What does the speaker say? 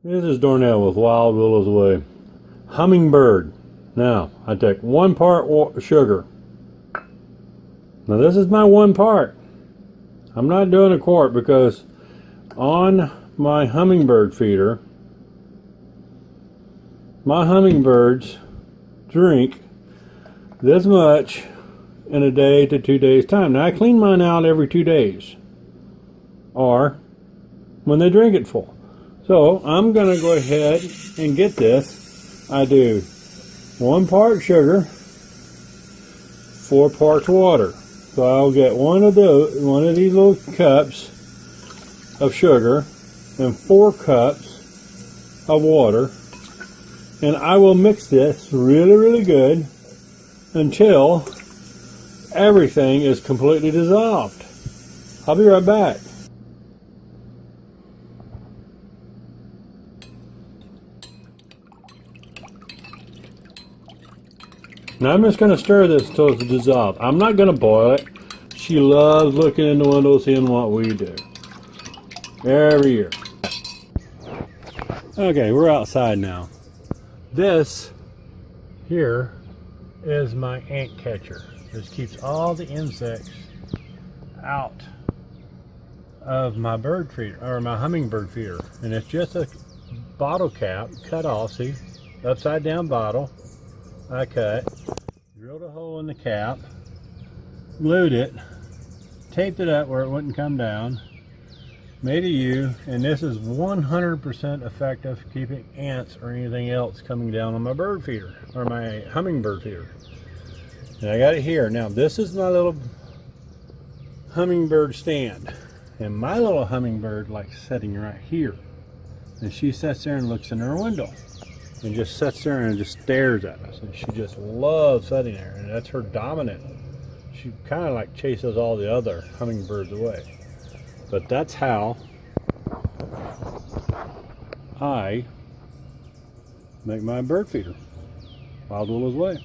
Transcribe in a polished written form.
This is Darnell with Wild Willows Way. Hummingbird. Now, I take 1 part sugar. Now this is my 1 part. I'm not doing a quart because on my hummingbird feeder, my hummingbirds drink this much in a day to 2 days time. Now I clean mine out every 2 days, or when they drink it full. So I'm going to go ahead and get this. I do 1 part sugar, 4 parts water. So I'll get one of these little cups of sugar and 4 cups of water, and I will mix this really good until everything is completely dissolved. I'll be right back. Now I'm just going to stir this until it's dissolved. I'm not going to boil it. She loves looking in the window seeing what we do every year. Okay, we're outside now. This here is my ant catcher. This keeps all the insects out of my bird feeder, or my hummingbird feeder. And it's just a bottle cap cut off. See, upside down bottle. I cut, drilled a hole in the cap, glued it, taped it up where it wouldn't come down, made a U, and this is 100% effective keeping ants or anything else coming down on my bird feeder, or my hummingbird feeder. And I got it here. Now this is my little hummingbird stand, and my little hummingbird likes sitting right here, and she sits there and looks in her window. And just sits there and just stares at us, and she just loves sitting there, and that's her dominant. She kind of like chases all the other hummingbirds away. But that's how I make my bird feeder, Wild Willows Way.